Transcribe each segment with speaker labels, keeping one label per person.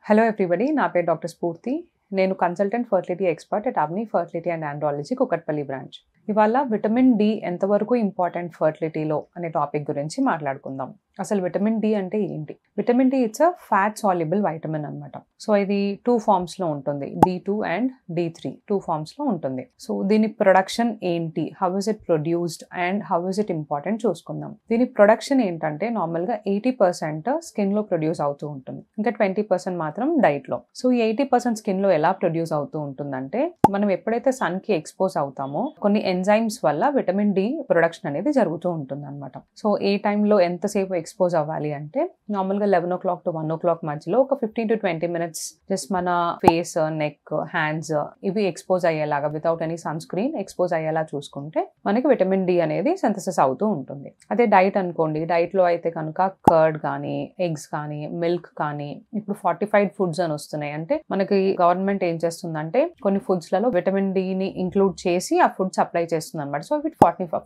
Speaker 1: Hello everybody, నా పేరు doctor Sphoorthi. నేను consultant fertility expert at Avni fertility and andrology Kukatpally branch. ఇవాళ విటమిన్ డి ఎంతవరకు ఇంపార్టెంట్ ఫర్టిలిటీలో అనే టాపిక్ గురించి మాట్లాడుకుందాం. అసలు విటమిన్ డి అంటే ఏంటి? Vitamin D it's a fat soluble vitamin అన్నమాట. సో ఇది 2 ఫార్మ్స్ లో ఉంటుంది. D2 అండ్ D3 2 ఫార్మ్స్ లో ఉంటుంది. సో దీని ప్రొడక్షన్ ఏంటి, how is it produced and how is it important చూసుకుందాం. దీని ప్రొడక్షన్ ఏంటంటే నార్మల్ గా 80% స్కిన్ లో ప్రొడ్యూస్ అవుతూ ఉంటుంది, ఇంకా 20% మాత్రం డైట్ లో. సో ఈ 80% స్కిన్ లో ఎలా ప్రొడ్యూస్ అవుతూ ఉంటుందంటే, మనం ఎప్పుడైతే సన్ కి ఎక్స్పోజ్ అవుతామో కొన్ని ఎంజైమ్స్ వల్ల విటమిన్ డి ప్రొడక్షన్ అనేది జరుగుతూ ఉంటుంది అనమాట. సో ఏ టైంలో ఎంతసేపు ఎక్స్పోజ్ అవ్వాలి అంటే, నార్మల్గా 11 o'clock to 1 o'clock మధ్యలో ఒక 15 to 20 minutes జస్ట్ మన ఫేస్, నెక్, హ్యాండ్స్ ఇవి ఎక్స్పోజ్ అయ్యేలాగా without any sunscreen expose అయ్యేలా చూసుకుంటే మనకి విటమిన్ డి అనేది సింథసిస్ అవుతూ ఉంటుంది. అదే డైట్ అనుకోండి, డైట్ లో అయితే కనుక కర్డ్ కానీ, ఎగ్స్ కానీ, మిల్క్ కానీ, ఇప్పుడు ఫార్టిఫైడ్ ఫుడ్స్ అని వస్తున్నాయి. అంటే మనకి గవర్నమెంట్ ఏం చేస్తుందంటే కొన్ని ఫుడ్స్ లలో విటమిన్ డి ని ఇంక్లూడ్ చేసి ఆ ఫుడ్ సప్లై చేస్తుంది అనమాట. సో ఇవి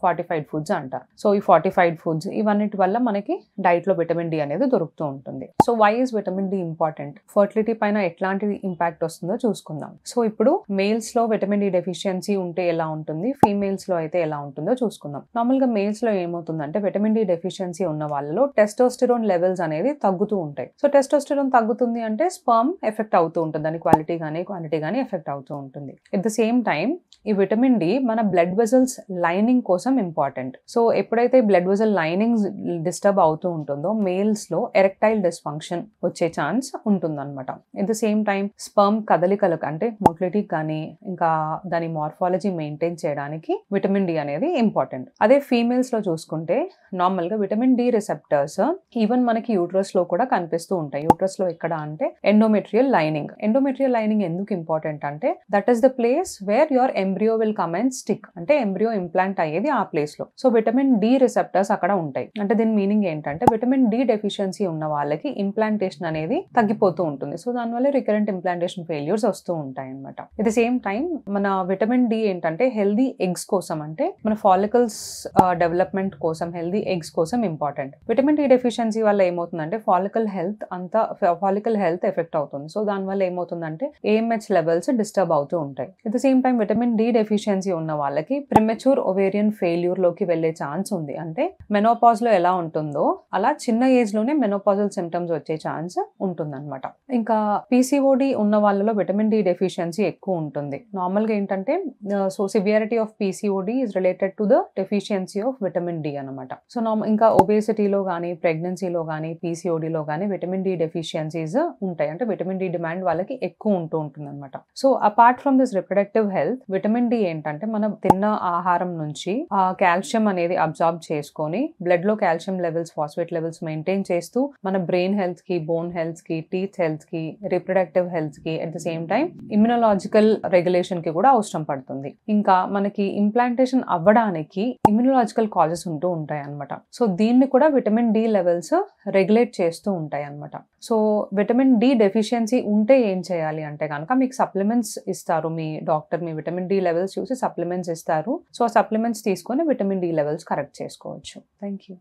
Speaker 1: ఫార్టిఫైడ్ ఫుడ్స్ అంటారు. సో ఈ ఫార్టిఫైడ్ ఫుడ్స్ ఇవన్నిటి వల్ల మనకి డైట్ లో విటమిన్ డి అనేది దొరుకుతూ ఉంటుంది. So why is vitamin D important? Fertility పైన ఎట్లాంటి ఇంపాక్ట్ వస్తుందో చూసుకుందాం. సో ఇప్పుడు మేల్స్ లో విటమిన్ డి డెఫిషియన్సీ ఉంటే ఎలా ఉంటుంది, ఫీమేల్స్ లో అయితే ఎలా ఉంటుందో చూసుకుందాం. నార్మల్ గా మేల్స్ లో ఏమవుతుందంటే, విటమిన్ డి డెఫిషియన్సీ ఉన్న వాళ్ళలో టెస్టోస్టెరోన్ లెవెల్స్ అనేది తగ్గుతూ ఉంటాయి. సో టెస్టోస్టెరోన్ తగ్గుతుంది అంటే స్పర్మ్ ఎఫెక్ట్ అవుతూ ఉంటుంది, దాని క్వాలిటీ కానీ క్వాంటిటీ కానీ ఎఫెక్ట్ అవుతూ ఉంటుంది. ఎట్ ద సేమ్ టైం ఈ విటమిన్ డి మన బ్లడ్ వెజల్స్ లైనింగ్ కోసం ఇంపార్టెంట్. సో ఎప్పుడైతే బ్లడ్ వెజల్ లైనింగ్ డిస్టర్బ్ అవుతూ ఉంటుందో మేల్స్ లో ఎరెక్టైల్ డిస్ఫంక్షన్ వచ్చే ఛాన్స్ ఉంటుందన్నమాట. At the same time sperm కదలికలకు అంటే మొటిలిటీ కానీ ఇంకా దాని మార్ఫాలజీ మెయింటైన్ చేయడానికి విటమిన్ డి అనేది ఇంపార్టెంట్. అదే ఫీమేల్స్ లో చూసుకుంటే నార్మల్ గా విటమిన్ డి రిసెప్టర్స్ ఈవెన్ మనకి యూట్రస్ లో కూడా కనిపిస్తూ ఉంటాయి. యూట్రస్ లో ఎక్కడ అంటే ఎండోమెట్రియల్ లైనింగ్. ఎండోమెట్రియల్ లైనింగ్ ఎందుకు ఇంపార్టెంట్ అంటే, that is the place where your embryo will come and stick. అంటే ఎంబ్రియో ఇంప్లాంట్ అయ్యేది ఆ ప్లేస్ లో. సో విటమిన్ డి రిసెప్టర్స్ అక్కడ ఉంటాయి. అంటే దీని మీనింగ్ ఏంటంటే, విటమిన్ డి డెఫిషియన్సీ ఉన్న వాళ్ళకి ఇంప్లాంటేషన్ అనేది తగ్గిపోతూ ఉంటుంది. సో దానివల్ల రికరెంట్ ఇంప్లాంటేషన్ ఫెయిల్యూర్స్ వస్తూ ఉంటాయి అనమాట. ఎట్ ద సేమ్ టైం మన విటమిన్ డి ఏంటంటే హెల్దీ ఎగ్స్ కోసం, అంటే మన ఫాలికల్స్ డెవలప్మెంట్ కోసం, హెల్దీ ఎగ్స్ కోసం ఇంపార్టెంట్. విటమిన్ డి డెఫిషియన్సీ వల్ల ఏమవుతుందంటే ఫాలికల్ హెల్త్ ఎఫెక్ట్ అవుతుంది. సో దానివల్ల ఏమవుతుందంటే AMH లెవెల్స్ డిస్టర్బ్ అవుతూ ఉంటాయి. At the same time vitamin D deficiency ఉన్న వాళ్ళకి ప్రిమెచ్యూర్ ఓవేరియన్ ఫెయిల్యూర్ లోకి వెళ్లే ఛాన్స్ ఉంది. అంటే మెనోపాజ్ లో ఎలా ఉంటుందో అలా చిన్న ఏజ్ లోనే మెనోపాజల్ సిమ్టమ్స్ వచ్చే ఛాన్స్ ఉంటుందన్నమాట. ఇంకా PCOD ఉన్న వాళ్ళలో విటమిన్ డి డెఫిషియన్సీ ఎక్కువ ఉంటుంది. నార్మల్ గా ఏంటంటే so severity of PCOD is related to the deficiency of vitamin D అనమాట. సో ఇంకా ఒబేసిటీలో కానీ, ప్రెగ్నెన్సీలో కానీ, PCOD లో కానీ విటమిన్ డి డెఫిషియన్సీస్ ఉంటాయి. అంటే విటమిన్ డి డిమాండ్ వాళ్ళకి ఎక్కువ ఉంటుంది అనమాట. So apart from this reproductive health, vitamin D ఏంటంటే మనం తిన్న ఆహారం నుంచి కాల్షియం అనేది అబ్జార్బ్ చేసుకొని బ్లడ్ లో calcium levels, phosphate levels maintain చేస్తూ మన బ్రెయిన్ హెల్త్ కి, బోన్ హెల్త్ కి, టీత్ హెల్త్ కి, రిప్రొడక్టివ్ హెల్త్ కి, at the same time immunological regulation కి కూడా అవసరం పడుతుంది. ఇంకా మనకి ఇంప్లాంటేషన్ అవ్వడానికి ఇమ్యునలాజికల్ కాజెస్ ఉంటూ ఉంటాయి అనమాట. సో దీన్ని కూడా విటమిన్ డి లెవెల్స్ రెగ్యులేట్ చేస్తూ ఉంటాయి అనమాట. సో విటమిన్ డి డెఫిషియన్సీ ఉంటే ఏం చేయాలి అంటే కనుక, మీకు సప్లిమెంట్స్ ఇస్తారు మీ డాక్టర్. మీ విటమిన్ డి లెవెల్స్ చూసి సప్లిమెంట్స్ ఇస్తారు. సో ఆ సప్లిమెంట్స్ తీసుకొని విటమిన్ డి లెవెల్స్ కరెక్ట్ చేసుకోవచ్చు. Thank you.